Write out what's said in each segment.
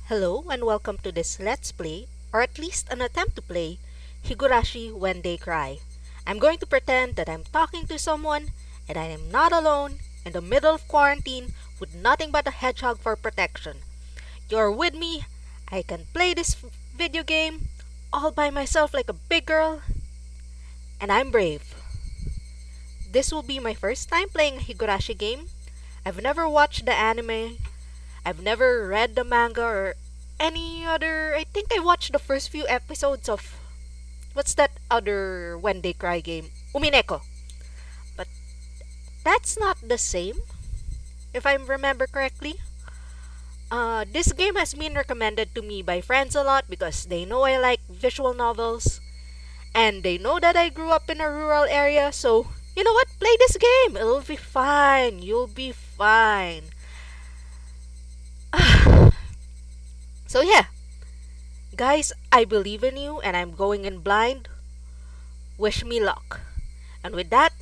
Hello and welcome to this Let's Play, or at least an attempt to play, Higurashi When They Cry. I'm going to pretend that I'm talking to someone and I am not alone in the middle of quarantine with nothing but a hedgehog for protection. You're with me, I can play this video game all by myself like a big girl, and I'm brave. This will be my first time playing a Higurashi game. I've never watched the anime, I've never read the manga or any other. I think I watched the first few episodes of what's that other When They Cry game? Umineko. But that's not the same, if I remember correctly. This game has been recommended to me by friends a lot because they know I like visual novels and they know that I grew up in a rural area. So, you know what? Play this game. It'll be fine. You'll be fine. So, yeah. Guys, I believe in you and I'm going in blind. Wish me luck. And with that,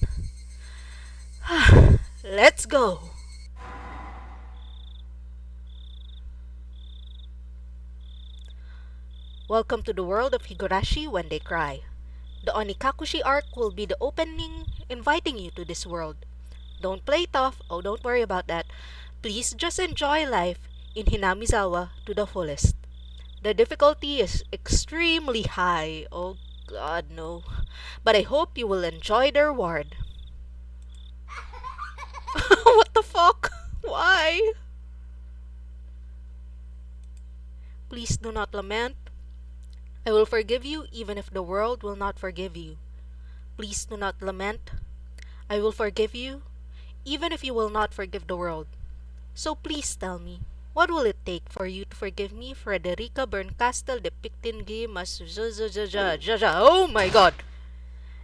let's go. Welcome to the world of Higurashi When They Cry. The Onikakushi arc will be the opening inviting you to this world. Don't play tough, oh don't worry about that. Please just enjoy life in Hinamizawa to the fullest. The difficulty is extremely high. Oh god, no. But I hope you will enjoy the reward. What the fuck? Why? Please do not lament. I will forgive you even if the world will not forgive you. Please do not lament. I will forgive you even if you will not forgive the world. So please tell me, what will it take for you to forgive me, Frederica Berncastel depicting game as oh my god!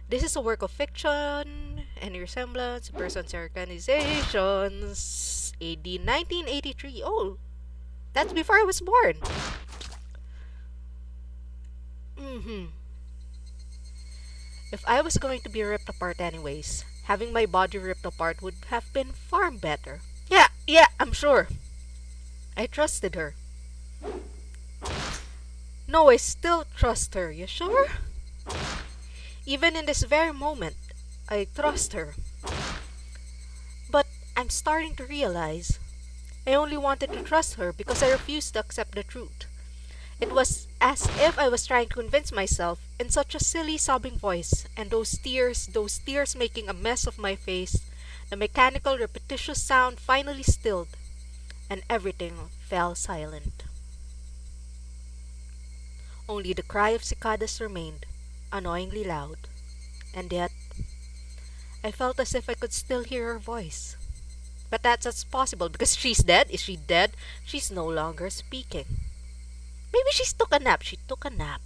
This is a work of fiction, any resemblance, persons and organizations, AD 1983. Oh, that's before I was born. If I was going to be ripped apart anyways, having my body ripped apart would have been far better. Yeah, I'm sure. I trusted her. No, I still trust her. You sure? Even in this very moment, I trust her. But I'm starting to realize I only wanted to trust her because I refused to accept the truth. It was as if I was trying to convince myself in such a silly sobbing voice, and those tears making a mess of my face, the mechanical repetitious sound finally stilled, and everything fell silent. Only the cry of cicadas remained, annoyingly loud, and yet I felt as if I could still hear her voice. But that's possible because she's dead. Is she dead? She's no longer speaking. Maybe she took a nap. She took a nap.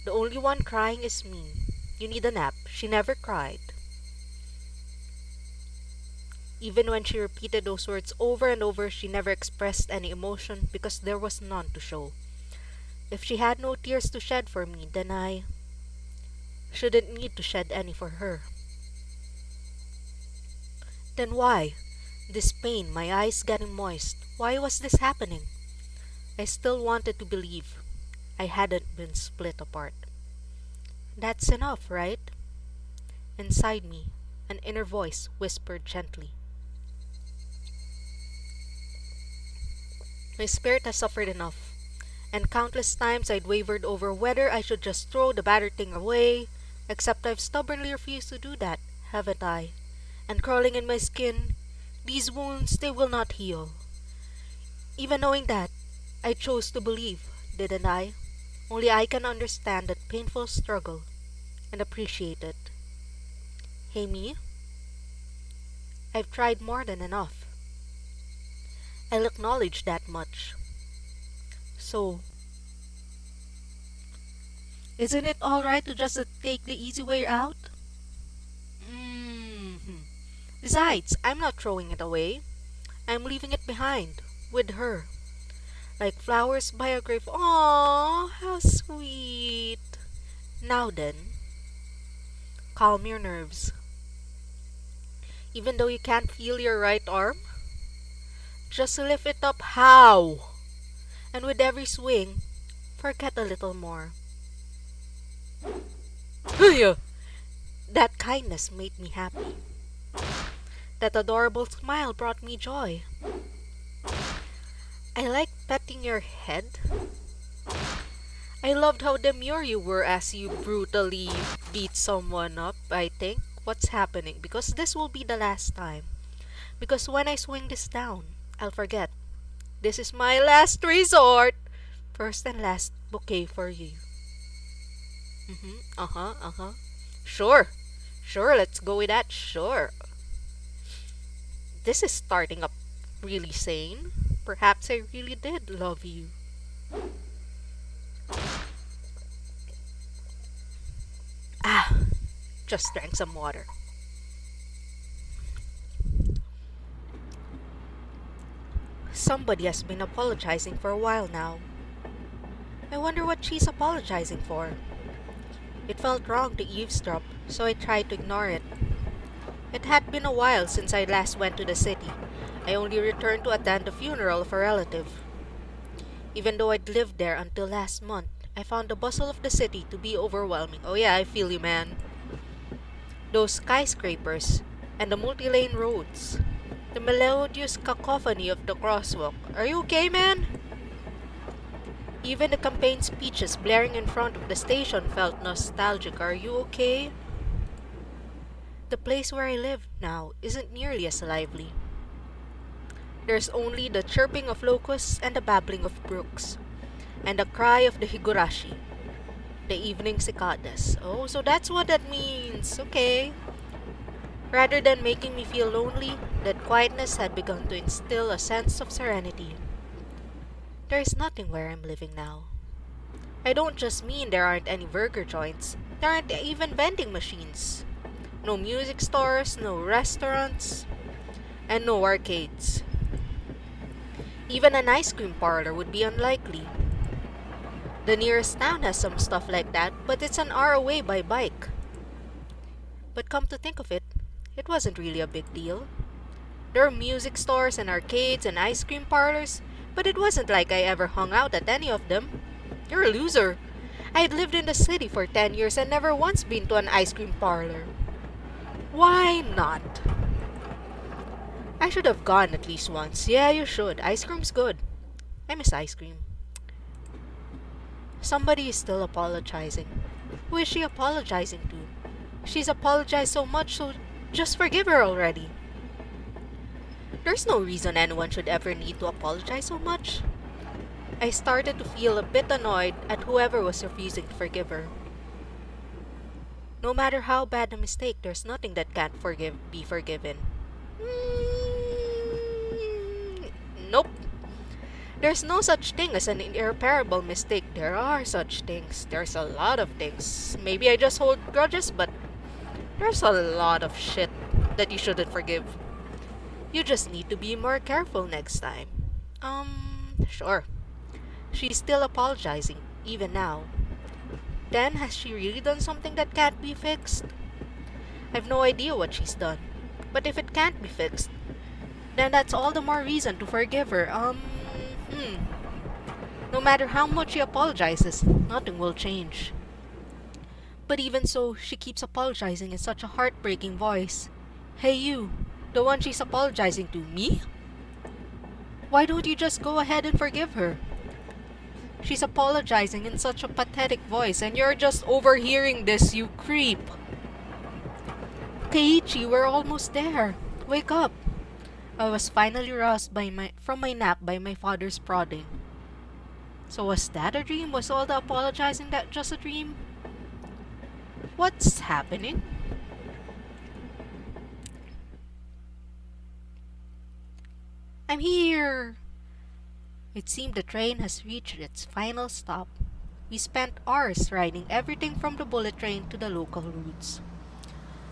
The only one crying is me. You need a nap. She never cried. Even when she repeated those words over and over, she never expressed any emotion because there was none to show. If she had no tears to shed for me, then I shouldn't need to shed any for her. Then why? This pain, my eyes getting moist. Why was this happening? I still wanted to believe I hadn't been split apart. That's enough, right? Inside me, an inner voice whispered gently. My spirit has suffered enough, and countless times I'd wavered over whether I should just throw the battered thing away, except I've stubbornly refused to do that, haven't I? And crawling in my skin, these wounds, they will not heal. Even knowing that, I chose to believe, didn't I? Only I can understand that painful struggle and appreciate it. Hey me, I've tried more than enough. I'll acknowledge that much. So, isn't it alright to just take the easy way out? Besides, I'm not throwing it away. I'm leaving it behind, with her. Like flowers by a grave. Aww, how sweet. Now then, calm your nerves. Even though you can't feel your right arm, just lift it up. How? and with every swing, forget a little more. Hiya! That kindness made me happy. That adorable smile brought me joy. I liked petting your head. I loved how demure you were as you brutally beat someone up, I think. What's happening? Because this will be the last time. Because when I swing this down, I'll forget. This is my last resort. First and last bouquet for you. Uh huh. Sure. Sure, let's go with that. Sure. This is starting up really sane. Perhaps I really did love you. Ah, just drank some water. Somebody has been apologizing for a while now. I wonder what she's apologizing for. It felt wrong to eavesdrop, so I tried to ignore it. It had been a while since I last went to the city. I only returned to attend the funeral of a relative. Even though I'd lived there until last month, I found the bustle of the city to be overwhelming. Oh yeah, I feel you, man. Those skyscrapers and the multi-lane roads. The melodious cacophony of the crosswalk. Are you okay, man? Even the campaign speeches blaring in front of the station felt nostalgic. Are you okay? The place where I live now isn't nearly as lively. There's only the chirping of locusts and the babbling of brooks, and the cry of the Higurashi, the evening cicadas. Oh, so that's what that means. Okay. Rather than making me feel lonely, that quietness had begun to instill a sense of serenity. There is nothing where I'm living now. I don't just mean there aren't any burger joints. There aren't even vending machines. No music stores, no restaurants, and no arcades. Even an ice cream parlor would be unlikely. The nearest town has some stuff like that, but it's an hour away by bike. But come to think of it, it wasn't really a big deal. There were music stores and arcades and ice cream parlors, but it wasn't like I ever hung out at any of them. You're a loser. I had lived in the city for 10 years and never once been to an ice cream parlor. Why not? I should have gone at least once. Yeah, you should. Ice cream's good. I miss ice cream. Somebody is still apologizing. Who is she apologizing to? She's apologized so much, so just forgive her already. There's no reason anyone should ever need to apologize so much. I started to feel a bit annoyed at whoever was refusing to forgive her. No matter how bad the mistake, there's nothing that can't be forgiven. Nope. There's no such thing as an irreparable mistake. There are such things. There's a lot of things. Maybe I just hold grudges, but there's a lot of shit that you shouldn't forgive. You just need to be more careful next time. Sure. She's still apologizing, even now. Then, has she really done something that can't be fixed? I've no idea what she's done. But if it can't be fixed, then that's all the more reason to forgive her. No matter how much she apologizes, nothing will change. But even so, she keeps apologizing in such a heartbreaking voice. Hey you, the one she's apologizing to, me? Why don't you just go ahead and forgive her? She's apologizing in such a pathetic voice and you're just overhearing this, you creep. Keiichi, we're almost there. Wake up. I was finally roused from my nap by my father's prodding. So was that a dream? Was all the apologizing that just a dream? What's happening? I'm here! It seemed the train has reached its final stop. We spent hours riding everything from the bullet train to the local routes.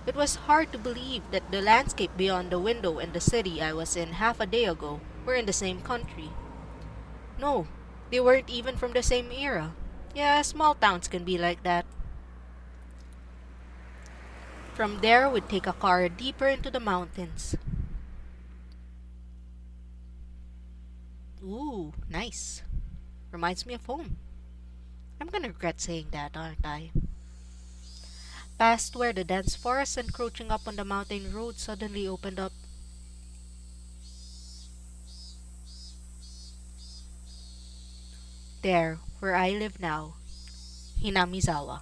It was hard to believe that the landscape beyond the window and the city I was in half a day ago were in the same country. No, they weren't even from the same era. Yeah, small towns can be like that. From there, we'd take a car deeper into the mountains. Ooh, nice. Reminds me of home. I'm gonna regret saying that, aren't I? Past where the dense forest encroaching up on the mountain road suddenly opened up. There, where I live now, Hinamizawa.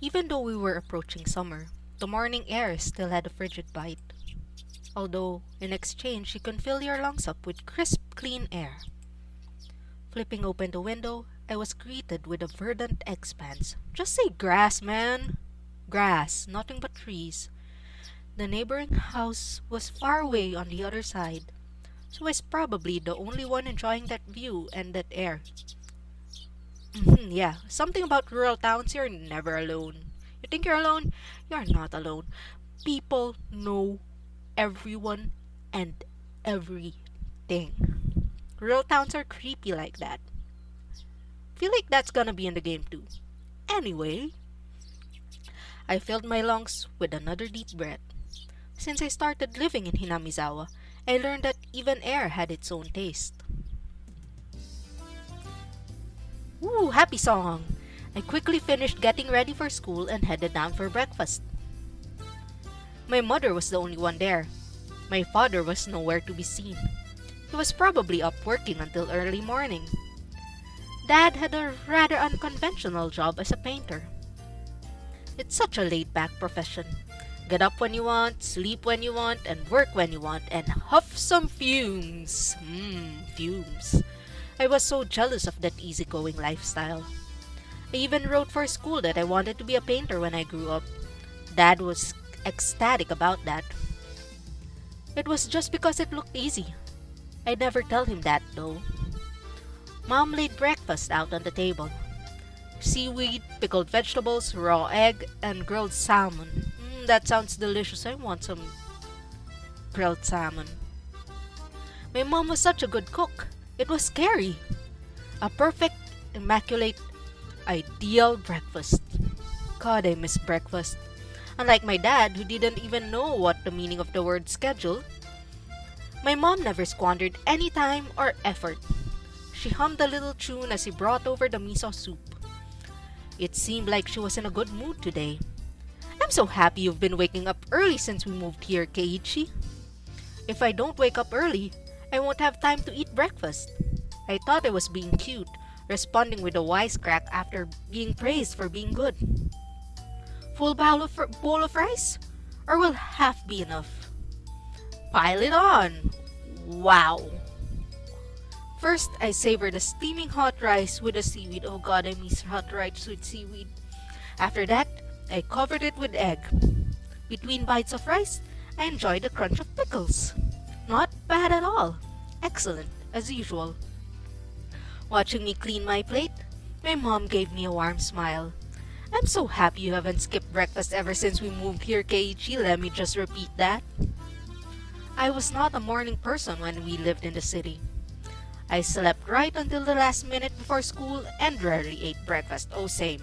Even though we were approaching summer, the morning air still had a frigid bite. Although, in exchange, you can fill your lungs up with crisp, clean air. Flipping open the window, I was greeted with a verdant expanse. Just say grass, man! Grass, nothing but trees. The neighboring house was far away on the other side, so I was probably the only one enjoying that view and that air. Yeah, something about rural towns, you're never alone. You think you're alone? You're not alone. People know everyone and everything. Rural towns are creepy like that. Feel like that's gonna be in the game too. Anyway, I filled my lungs with another deep breath. Since I started living in Hinamizawa, I learned that even air had its own taste. Woo, happy song! I quickly finished getting ready for school and headed down for breakfast. My mother was the only one there. My father was nowhere to be seen. He was probably up working until early morning. Dad had a rather unconventional job as a painter. It's such a laid-back profession. Get up when you want, sleep when you want, and work when you want, and huff some fumes. Fumes. I was so jealous of that easygoing lifestyle. I even wrote for school that I wanted to be a painter when I grew up. Dad was ecstatic about that. It was just because it looked easy. I'd never tell him that though. Mom laid breakfast out on the table. Seaweed, pickled vegetables, raw egg, and grilled salmon. That sounds delicious. I want some grilled salmon. My mom was such a good cook. It was scary. A perfect, immaculate, ideal breakfast. God, I miss breakfast. Unlike my dad, who didn't even know what the meaning of the word schedule, my mom never squandered any time or effort. She hummed a little tune as he brought over the miso soup. It seemed like she was in a good mood today. I'm so happy you've been waking up early since we moved here, Keiichi. If I don't wake up early, I won't have time to eat breakfast. I thought I was being cute, responding with a wisecrack after being praised for being good. Full bowl of rice? Or will half be enough? Pile it on! Wow! First, I savored the steaming hot rice with the seaweed. Oh god, I miss hot rice with seaweed. After that, I covered it with egg. Between bites of rice, I enjoyed the crunch of pickles. Not bad at all. Excellent, as usual. Watching me clean my plate, my mom gave me a warm smile. I'm so happy you haven't skipped breakfast ever since we moved here, Keiichi. Let me just repeat that. I was not a morning person when we lived in the city. I slept right until the last minute before school and rarely ate breakfast. Oh, same.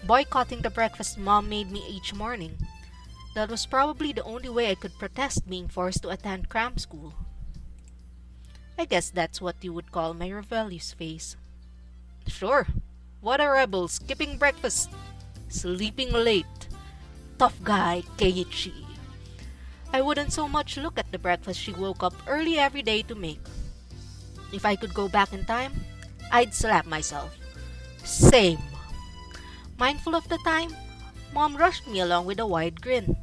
Boycotting the breakfast mom made me each morning. That was probably the only way I could protest being forced to attend cram school. I guess that's what you would call my rebellious phase. Sure. What a rebel, skipping breakfast, sleeping late. Tough guy, Keiichi. I wouldn't so much look at the breakfast she woke up early every day to make. If I could go back in time, I'd slap myself. Same. Mindful of the time, Mom rushed me along with a wide grin.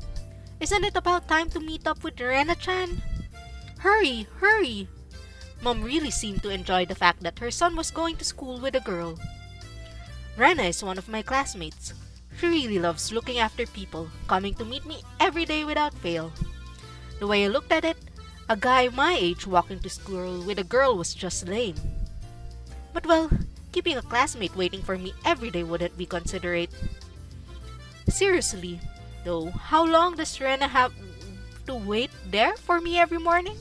Isn't it about time to meet up with Rena-chan? Hurry, hurry! Mom really seemed to enjoy the fact that her son was going to school with a girl. Rena is one of my classmates. She really loves looking after people, coming to meet me every day without fail. The way I looked at it, a guy my age walking to school with a girl was just lame. But well, keeping a classmate waiting for me every day wouldn't be considerate. Seriously, though, how long does Rena have have to wait there for me every morning?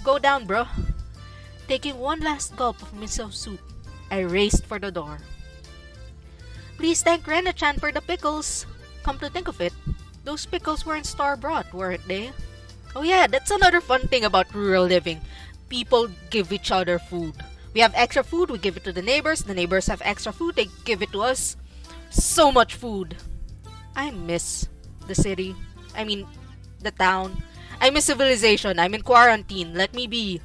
Go down, bro. Taking one last gulp of miso soup, I raced for the door. Please thank Rena-chan for the pickles. Come to think of it, those pickles weren't store-bought, weren't they? Oh yeah, that's another fun thing about rural living. People give each other food. We have extra food, we give it to the neighbors have extra food, they give it to us. So much food. I miss the city. I mean, the town. I miss civilization. I'm in quarantine. Let me be.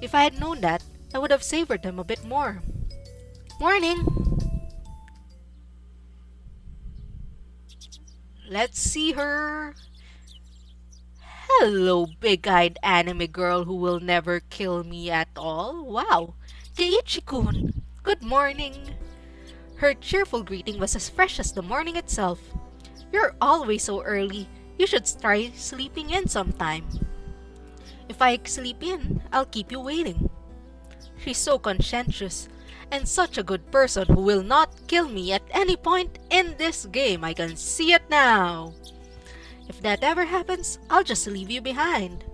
If I had known that, I would have savored them a bit more. Morning! Let's see her. Hello, big-eyed anime girl who will never kill me at all. Wow. Keiichi-kun. Good morning. Her cheerful greeting was as fresh as the morning itself. You're always so early. You should try sleeping in sometime. If I sleep in, I'll keep you waiting. She's so conscientious and such a good person who will not kill me at any point in this game. I can see it now. If that ever happens, I'll just leave you behind.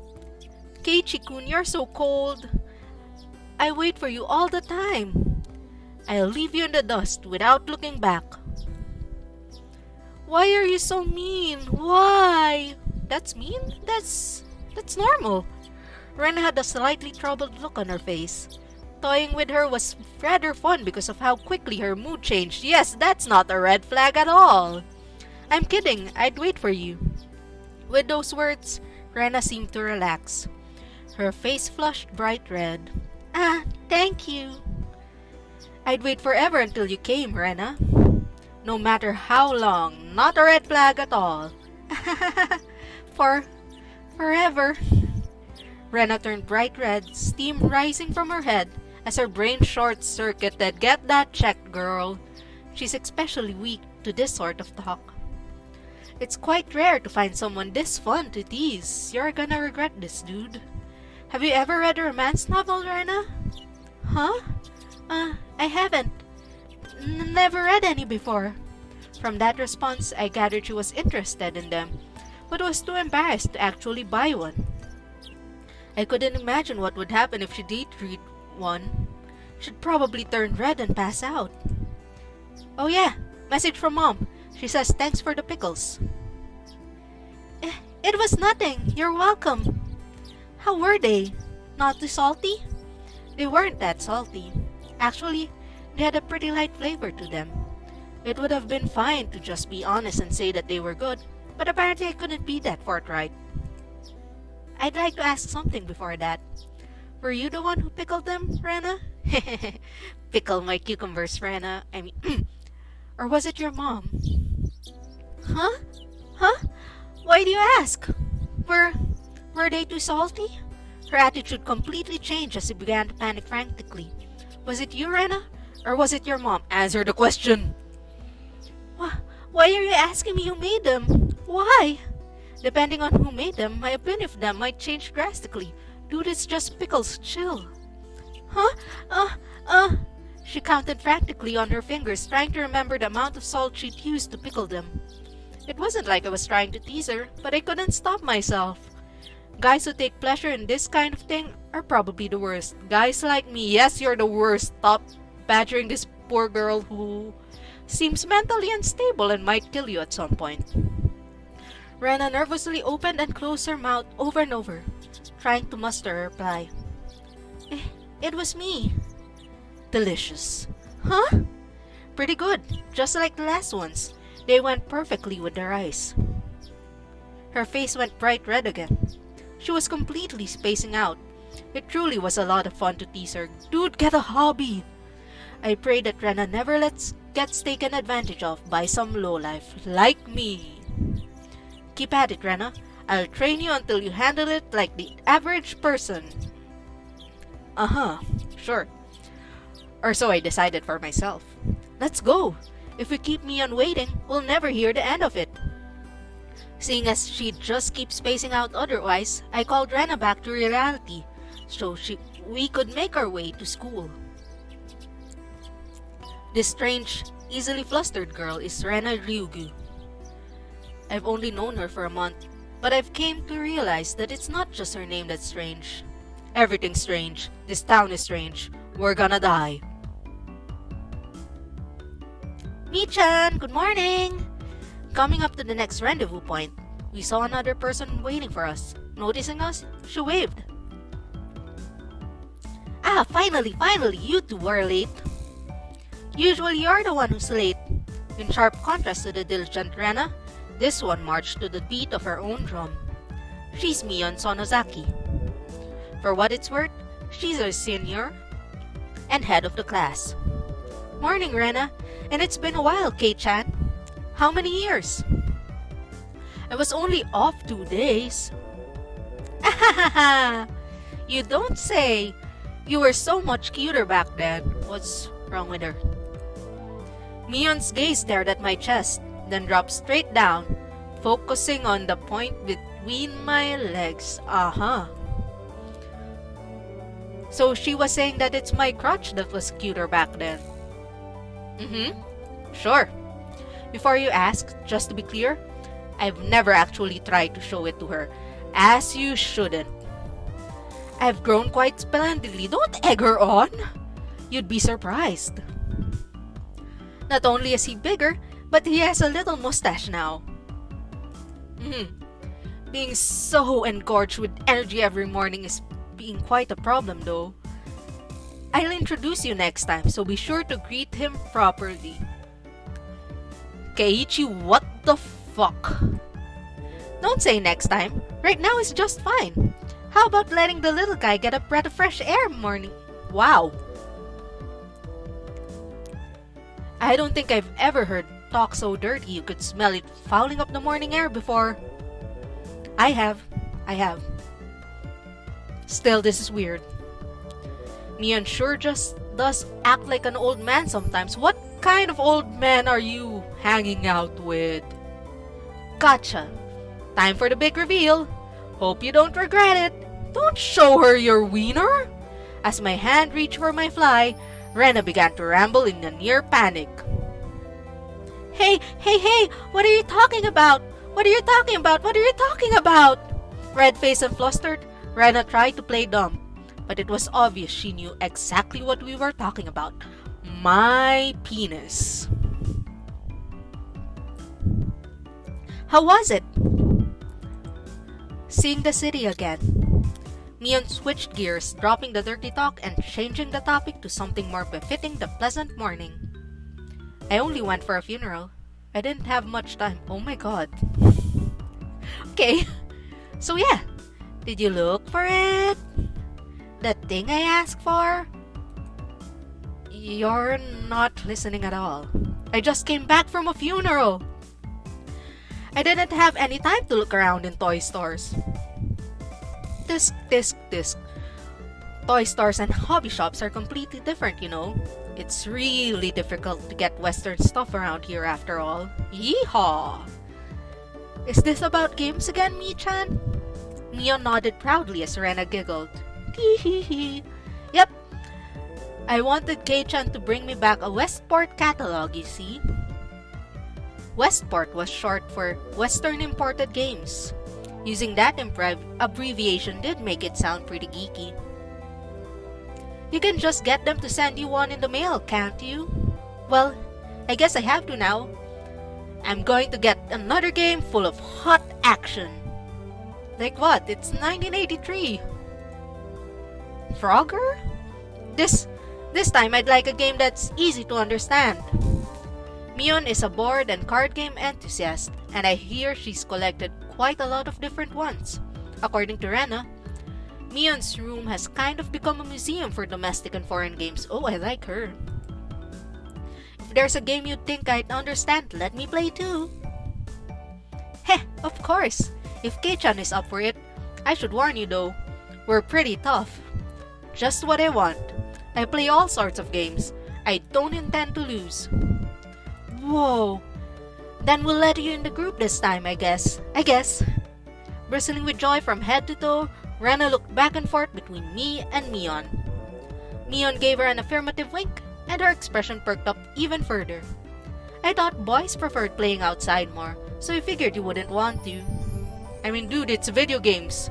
Keiichi-kun, you're so cold. I wait for you all the time. I'll leave you in the dust without looking back. Why are you so mean? Why? That's mean? That's normal. Ren had a slightly troubled look on her face. Toying with her was rather fun because of how quickly her mood changed. Yes, that's not a red flag at all. I'm kidding. I'd wait for you. With those words, Rena seemed to relax. Her face flushed bright red. Ah, thank you. I'd wait forever until you came, Rena. No matter how long, not a red flag at all. Forever. Rena turned bright red, steam rising from her head as her brain short-circuited. Get that checked, girl. She's especially weak to this sort of talk. It's quite rare to find someone this fun to tease. You're gonna regret this, dude. Have you ever read a romance novel, Rena? Huh? I haven't. Never read any before. From that response, I gathered she was interested in them, but was too embarrassed to actually buy one. I couldn't imagine what would happen if she did read one. She'd probably turn red and pass out. Oh yeah, message from Mom. She says thanks for the pickles. It was nothing. You're welcome. How were they? Not too salty? They weren't that salty. Actually, they had a pretty light flavor to them. It would have been fine to just be honest and say that they were good, but apparently I couldn't be that forthright. I'd like to ask something before that. Were you the one who pickled them, Rena? Pickle my cucumbers, Rena. Or was it your mom? Huh? Why do you ask? Were they too salty? Her attitude completely changed as she began to panic frantically. Was it you, Rena? Or was it your mom? Answer the question. Why are you asking me who made them? Why? Depending on who made them, my opinion of them might change drastically. Dude, it's just pickles. Chill. Huh? She counted frantically on her fingers, trying to remember the amount of salt she'd used to pickle them. It wasn't like I was trying to tease her, but I couldn't stop myself. Guys who take pleasure in this kind of thing are probably the worst. Guys like me, yes, you're the worst. Stop badgering this poor girl who seems mentally unstable and might kill you at some point. Rena nervously opened and closed her mouth over and over, trying to muster a reply. It was me. Delicious. Huh? Pretty good, just like the last ones. They went perfectly with the rice. Her face went bright red again. She was completely spacing out. It truly was a lot of fun to tease her. Dude, get a hobby! I pray that Rena never gets taken advantage of by some lowlife like me. Keep at it, Rena. I'll train you until you handle it like the average person. Sure. Or so I decided for myself. Let's go. If you keep me on waiting, we'll never hear the end of it. Seeing as she'd just keep spacing out otherwise, I called Rena back to reality so we could make our way to school. This strange, easily flustered girl is Rena Ryugu. I've only known her for a month, but I've came to realize that it's not just her name that's strange. Everything's strange. This town is strange. We're gonna die. Michan, good morning! Coming up to the next rendezvous point, we saw another person waiting for us. Noticing us, she waved. Ah, finally, you two are late. Usually you're the one who's late. In sharp contrast to the diligent Rena, this one marched to the beat of her own drum. She's Mion Sonozaki. For what it's worth, she's our senior and head of the class. Morning, Rena. And it's been a while, Kei-chan. How many years? I was only off 2 days. Ahahaha! You don't say. You were so much cuter back then. What's wrong with her? Mion's gaze stared at my chest, then dropped straight down, focusing on the point between my legs. So she was saying that it's my crotch that was cuter back then. Sure. Before you ask, just to be clear, I've never actually tried to show it to her, as you shouldn't. I've grown quite splendidly. Don't egg her on. You'd be surprised. Not only is he bigger, but he has a little mustache now. Being so engorged with energy every morning is being quite a problem though. I'll introduce you next time, so be sure to greet him properly. Keiichi, what the fuck? Don't say next time. Right now is just fine. How about letting the little guy get a breath of fresh air morning? Wow. I don't think I've ever heard talk so dirty you could smell it fouling up the morning air before. I have. Still, this is weird. Mion sure just does act like an old man sometimes. What kind of old man are you hanging out with? Gotcha. Time for the big reveal. Hope you don't regret it. Don't show her your wiener. As my hand reached for my fly, Rena began to ramble in a near panic. Hey, what are you talking about? What are you talking about? Red-faced and flustered, Rena tried to play dumb, but it was obvious she knew exactly what we were talking about. My penis. How was it? Seeing the city again. Mion switched gears, dropping the dirty talk and changing the topic to something more befitting the pleasant morning. I only went for a funeral. I didn't have much time. Oh my god. Okay. So yeah. Did you look for it? That thing I asked for? You're not listening at all. I just came back from a funeral. I didn't have any time to look around in toy stores. Disc. Toy stores and hobby shops are completely different, you know. It's really difficult to get Western stuff around here after all. Yeehaw! Is this about games again, Michan? Mion nodded proudly as Rena giggled. Hee. Yep. I wanted Kei-chan to bring me back a Westport catalog, you see. Westport was short for Western Imported Games. Using that abbreviation did make it sound pretty geeky. You can just get them to send you one in the mail, can't you? Well, I guess I have to now. I'm going to get another game full of hot action. Like what? It's 1983. Frogger? This time I'd like a game that's easy to understand. Mion is a board and card game enthusiast, and I hear she's collected quite a lot of different ones. According to Rena, Mion's room has kind of become a museum for domestic and foreign games. Oh, I like her. If there's a game you think I'd understand, let me play too. Heh, of course. If Kei-chan is up for it, I should warn you though, we're pretty tough. Just what I want. I play all sorts of games. I don't intend to lose. Whoa. Then we'll let you in the group this time, I guess. Bristling with joy from head to toe, Rena looked back and forth between me and Mion. Mion gave her an affirmative wink, and her expression perked up even further. I thought boys preferred playing outside more, So you figured you wouldn't want to. I mean, dude, it's video games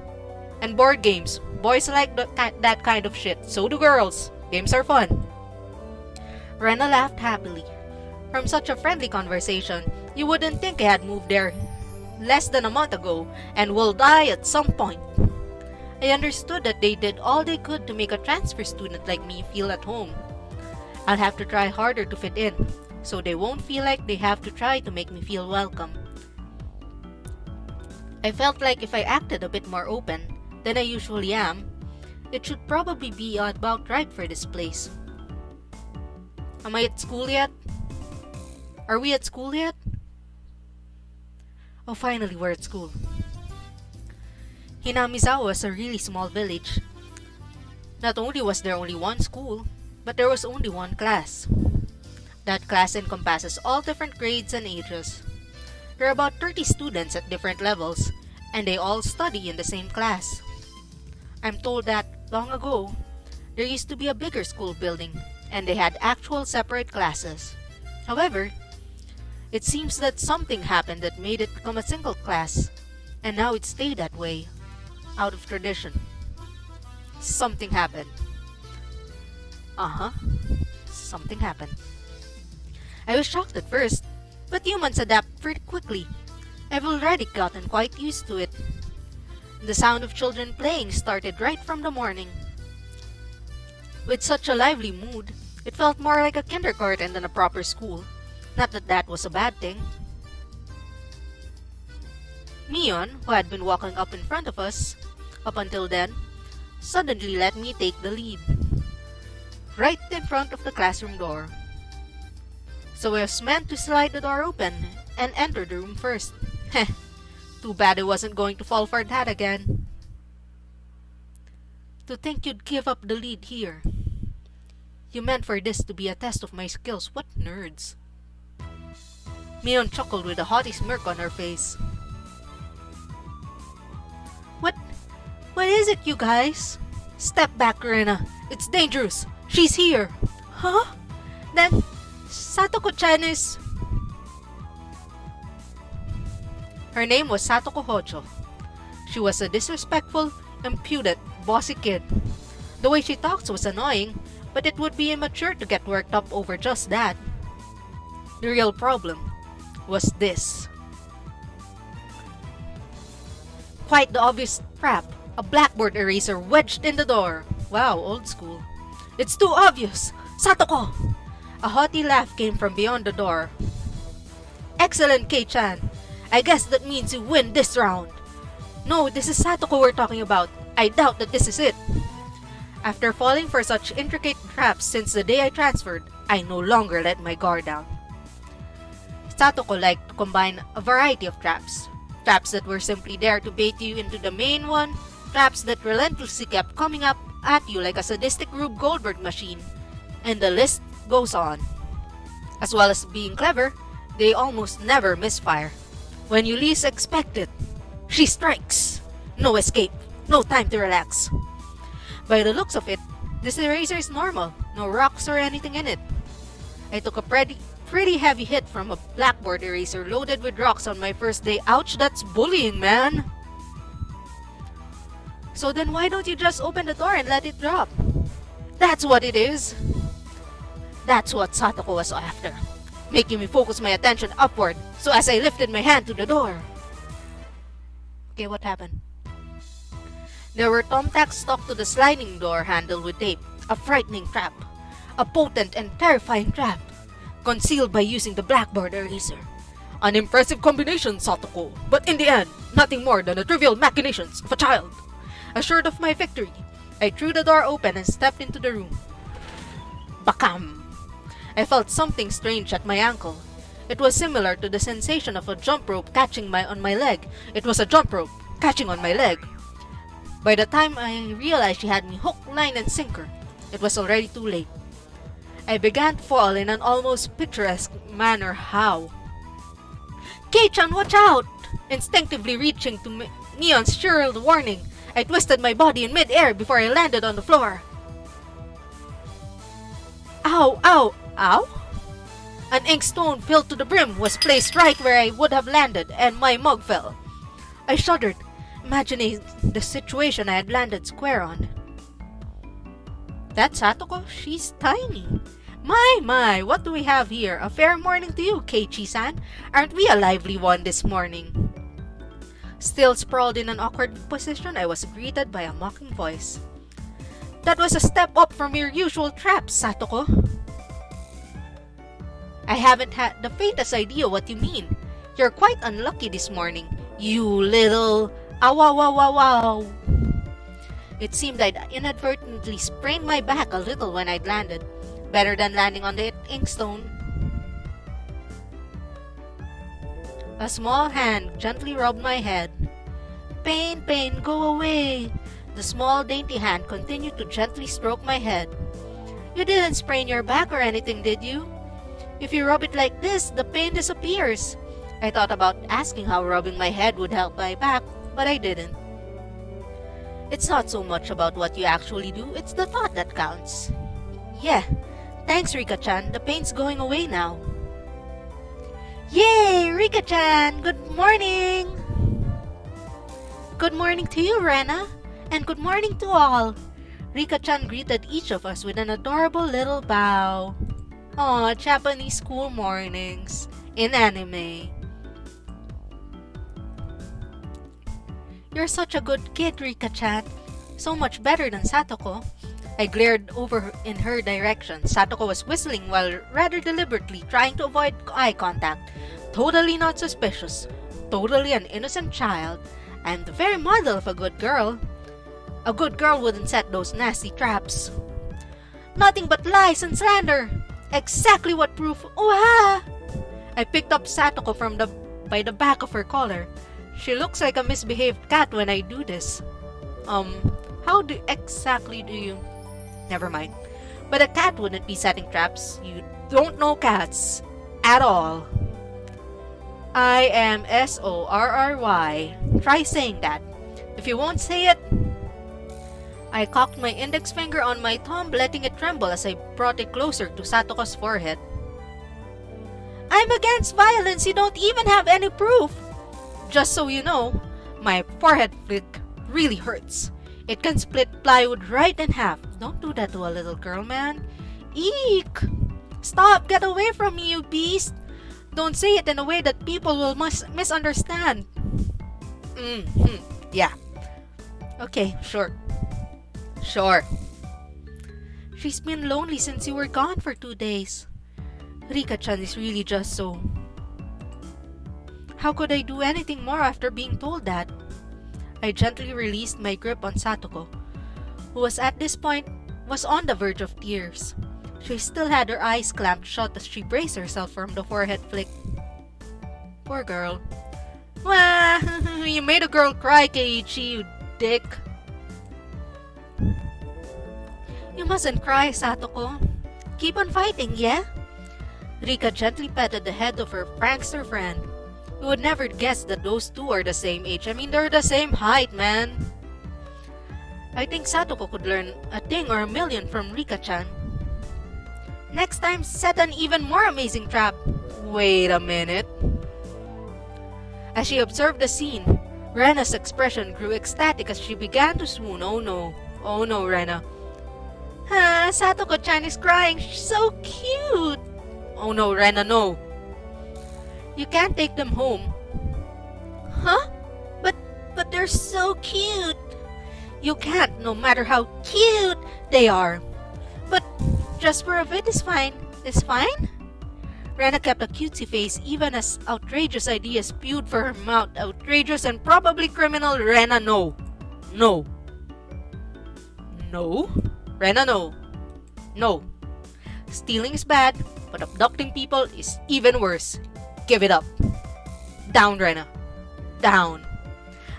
and board games. Boys like that kind of shit. So do girls. Games are fun. Rena laughed happily. From such a friendly conversation, you wouldn't think I had moved there less than a month ago and will die at some point. I understood that they did all they could to make a transfer student like me feel at home. I'll have to try harder to fit in, so they won't feel like they have to try to make me feel welcome. I felt like if I acted a bit more open than I usually am, it should probably be about right for this place. Am I at school yet? Are we at school yet? Oh, finally we're at school. Hinamizawa was a really small village. Not only was there only one school, but there was only one class. That class encompasses all different grades and ages. There are about 30 students at different levels, and they all study in the same class. I'm told that, long ago, there used to be a bigger school building, and they had actual separate classes. However, it seems that something happened that made it become a single class, and now it stayed that way, out of tradition. Something happened. Something happened. I was shocked at first, but humans adapt pretty quickly. I've already gotten quite used to it. The sound of children playing started right from the morning. With such a lively mood, it felt more like a kindergarten than a proper school. Not that that was a bad thing. Mion, who had been walking up in front of us up until then, suddenly let me take the lead. Right in front of the classroom door. So I was meant to slide the door open and enter the room first. Heh, too bad I wasn't going to fall for that again. To think you'd give up the lead here. You meant for this to be a test of my skills. What nerds. Mion chuckled with a haughty smirk on her face. What is it, you guys? Step back, Rena. It's dangerous. She's here. Huh? Then, Satoko-chan is... Her name was Satoko Hojo. She was a disrespectful, impudent, bossy kid. The way she talks was annoying, but it would be immature to get worked up over just that. The real problem was this. Quite the obvious trap. A blackboard eraser wedged in the door. Wow, old school. It's too obvious! Satoko! A haughty laugh came from beyond the door. Excellent, Kei-chan. I guess that means you win this round. No, this is Satoko we're talking about. I doubt that this is it. After falling for such intricate traps since the day I transferred, I no longer let my guard down. Satoko liked to combine a variety of traps. Traps that were simply there to bait you into the main one, traps that relentlessly kept coming up at you like a sadistic Rube Goldberg machine, and the list goes on. As well as being clever, they almost never misfire. When you least expect it, she strikes. No escape, no time to relax. By the looks of it, this eraser is normal, no rocks or anything in it. I took a pretty heavy hit from a blackboard eraser loaded with rocks on my first day. Ouch, that's bullying, man! So then why don't you just open the door and let it drop? That's what it is! That's what Satoko was after, making me focus my attention upward, so as I lifted my hand to the door. Okay, what happened? There were thumbtacks stuck to the sliding door handle with tape, a frightening trap, a potent and terrifying trap, concealed by using the blackboard eraser. An impressive combination, Satoko, but in the end, nothing more than the trivial machinations of a child. Assured of my victory, I threw the door open and stepped into the room. Bakam! I felt something strange at my ankle. It was similar to the sensation of a jump rope catching on my leg. It was a jump rope catching on my leg. By the time I realized she had me hook, line, and sinker, it was already too late. I began to fall in an almost picturesque manner. How? Kei-chan, watch out! Instinctively reaching to Neon's shrilled warning, I twisted my body in mid-air before I landed on the floor. Ow! Ow! Ow? An ink stone filled to the brim was placed right where I would have landed, and my mug fell. I shuddered, imagining the situation I had landed square on. That's Satoko? She's tiny. My, what do we have here? A fair morning to you, Keiichi-san. Aren't we a lively one this morning? Still sprawled in an awkward position, I was greeted by a mocking voice. That was a step up from your usual traps, Satoko. I haven't had the faintest idea what you mean. You're quite unlucky this morning. You little... Awawawawaw. It seemed I'd inadvertently sprained my back a little when I'd landed. Better than landing on the inkstone. A small hand gently rubbed my head. Pain, go away. The small dainty hand continued to gently stroke my head. You didn't sprain your back or anything, did you? If you rub it like this, the pain disappears. I thought about asking how rubbing my head would help my back, but I didn't. It's not so much about what you actually do, it's the thought that counts. Yeah, thanks Rika-chan, the pain's going away now. Yay, Rika-chan! Good morning! Good morning to you, Rena, and good morning to all. Rika-chan greeted each of us with an adorable little bow. Aw, Japanese school mornings in anime. You're such a good kid, Rika-chan. So much better than Satoko. I glared over in her direction. Satoko was whistling while rather deliberately trying to avoid eye contact. Totally not suspicious. Totally an innocent child. I'm the very model of a good girl. A good girl wouldn't set those nasty traps. Nothing but lies and slander. Exactly what proof. Ooh-ha! I picked up Satoko by the back of her collar. She looks like a misbehaved cat when I do this. How exactly do you... Never mind. But a cat wouldn't be setting traps. You don't know cats. At all. I am S-O-R-R-Y. Try saying that. If you won't say it... I cocked my index finger on my thumb, letting it tremble as I brought it closer to Satoko's forehead. I'm against violence. You don't even have any proof. Just so you know, my forehead flick really hurts. It can split plywood right in half. Don't do that to a little girl, man. Eek! Stop! Get away from me, you beast! Don't say it in a way that people will misunderstand. Yeah. Okay, sure. Sure. She's been lonely since you were gone for 2 days. Rika-chan is really just so... How could I do anything more after being told that? I gently released my grip on Satoko, who was at this point was on the verge of tears. She still had her eyes clamped shut as she braced herself from the forehead flick. Poor girl. Wah! You made a girl cry, Keiichi, you dick. You mustn't cry, Satoko. Keep on fighting, yeah? Rika gently patted the head of her prankster friend. You would never guess that those two are the same age. I mean, they're the same height, man. I think Satoko could learn a thing or a million from Rika-chan. Next time, set an even more amazing trap. Wait a minute. As she observed the scene, Rena's expression grew ecstatic as she began to swoon. Oh no, Rena. Satoko-chan is crying. She's so cute. Oh no, Rena, no. You can't take them home. Huh? But they're so cute. You can't, no matter how cute they are. But just for a bit is fine. Is fine? Rena kept a cutesy face even as outrageous ideas spewed from her mouth. Outrageous and probably criminal. Rena, no. No. No? Rena, no. No. Stealing is bad, but abducting people is even worse. Give it up. Down, Rena. Down.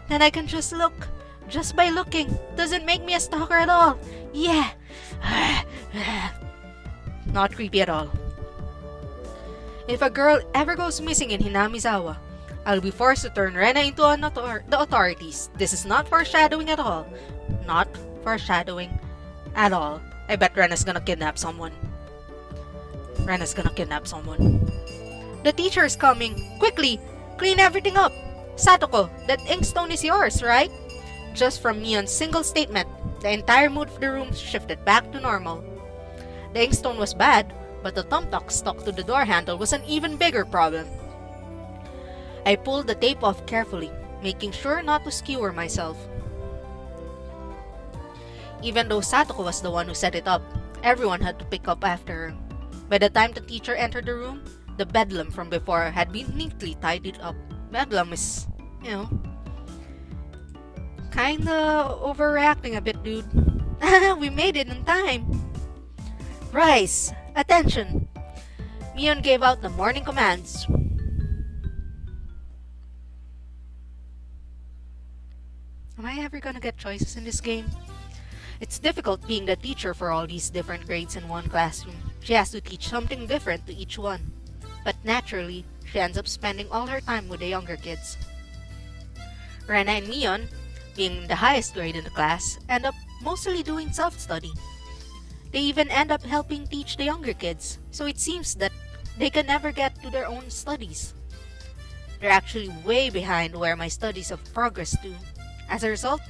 Then I can just look. Just by looking. Doesn't make me a stalker at all. Yeah. Not creepy at all. If a girl ever goes missing in Hinamizawa, I'll be forced to turn Rena into the authorities. This is not foreshadowing at all. Not foreshadowing at all. I bet Rena's gonna kidnap someone. Rena's gonna kidnap someone. The teacher is coming. Quickly, clean everything up. Satoko, that inkstone is yours, right? Just from Mion's single statement, the entire mood of the room shifted back to normal. The inkstone was bad, but the thumbtack stuck to the door handle was an even bigger problem. I pulled the tape off carefully, making sure not to skewer myself. Even though Satoko was the one who set it up, everyone had to pick up after her. By the time the teacher entered the room, the bedlam from before had been neatly tidied up. Bedlam is, kinda overreacting a bit, dude. We made it in time. Rise! Attention! Mion gave out the morning commands. Am I ever gonna get choices in this game? It's difficult being the teacher for all these different grades in one classroom. She has to teach something different to each one. But naturally, she ends up spending all her time with the younger kids. Rena and Mion, being the highest grade in the class, end up mostly doing self-study. They even end up helping teach the younger kids, so it seems that they can never get to their own studies. They're actually way behind where my studies have progressed to. As a result,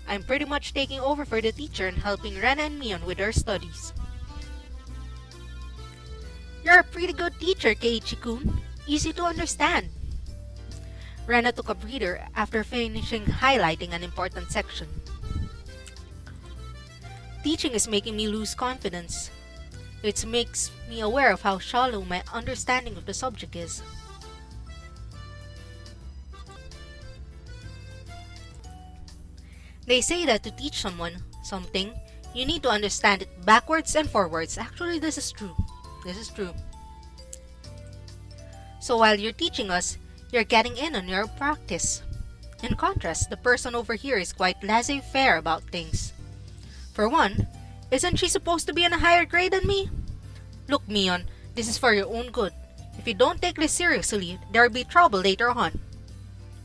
I'm pretty much taking over for the teacher and helping Rena and Mion with their studies. You're a pretty good teacher, Keiichi-kun. Easy to understand. Rena took a breather after finishing highlighting an important section. Teaching is making me lose confidence. It makes me aware of how shallow my understanding of the subject is. They say that to teach someone something, you need to understand it backwards and forwards. Actually, this is true. So while you're teaching us, you're getting in on your practice. In contrast, the person over here is quite laissez-faire about things. For one, isn't she supposed to be in a higher grade than me? Look, Mion, this is for your own good. If you don't take this seriously, there'll be trouble later on.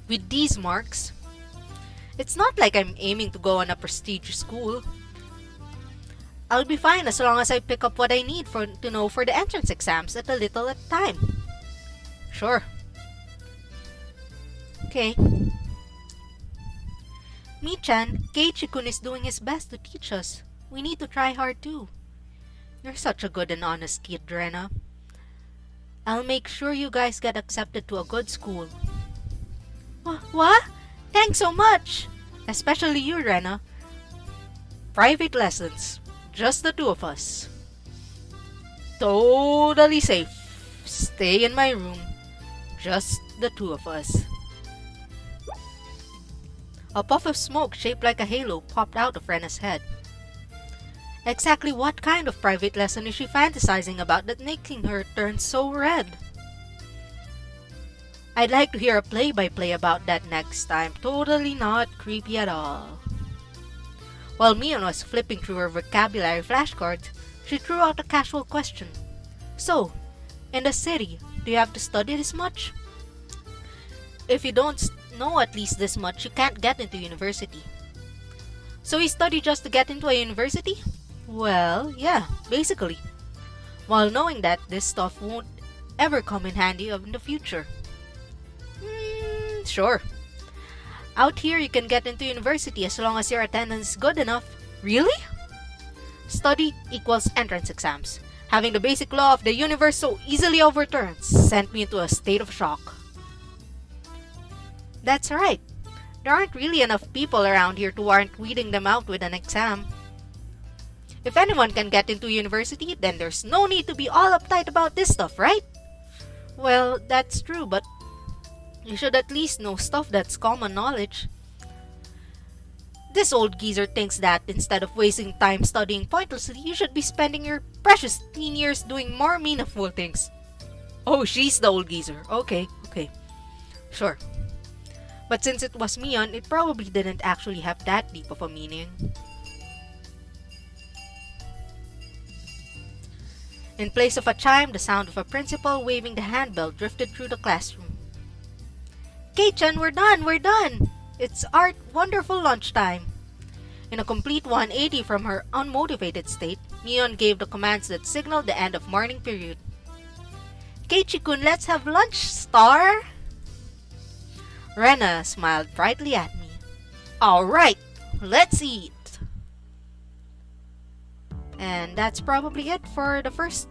With these marks, it's not like I'm aiming to go on a prestigious school. I'll be fine as long as I pick up what I need to know for the entrance exams at a little at a time. Sure. Okay. Mi-chan, Keiichi-kun is doing his best to teach us. We need to try hard too. You're such a good and honest kid, Rena. I'll make sure you guys get accepted to a good school. What? Thanks so much! Especially you, Rena. Private lessons. Just the two of us. Totally safe. Stay in my room. Just the two of us. A puff of smoke shaped like a halo popped out of Rena's head. Exactly what kind of private lesson is she fantasizing about that making her turn so red? I'd like to hear a play-by-play about that next time. Totally not creepy at all. While Mion was flipping through her vocabulary flashcards, she threw out a casual question. So, in the city, do you have to study this much? If you don't know at least this much, you can't get into university. So you study just to get into a university? Well, yeah, basically. While knowing that this stuff won't ever come in handy in the future. Sure. Out here, you can get into university as long as your attendance is good enough. Really? Study equals entrance exams. Having the basic law of the universe so easily overturned sent me into a state of shock. That's right. There aren't really enough people around here to warrant weeding them out with an exam. If anyone can get into university, then there's no need to be all uptight about this stuff, right? Well, that's true, but you should at least know stuff that's common knowledge. This old geezer thinks that instead of wasting time studying pointlessly, you should be spending your precious teen years doing more meaningful things. Oh, she's the old geezer. Okay. Sure. But since it was Mion, it probably didn't actually have that deep of a meaning. In place of a chime, the sound of a principal waving the handbell drifted through the classroom. Kei-chan, we're done! It's our wonderful lunchtime. In a complete 180 from her unmotivated state, Neon gave the commands that signaled the end of morning period. Keiichi-kun, let's have lunch, star! Rena smiled brightly at me. Alright, let's eat! And that's probably it for the first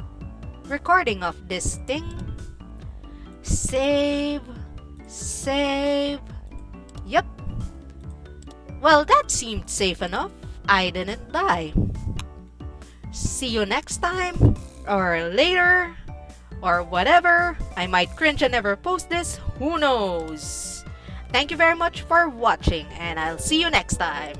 recording of this thing. Save. Yep. Well, that seemed safe enough. I didn't die. See you next time, or later, or whatever. I might cringe and never post this. Who knows? Thank you very much for watching, and I'll see you next time.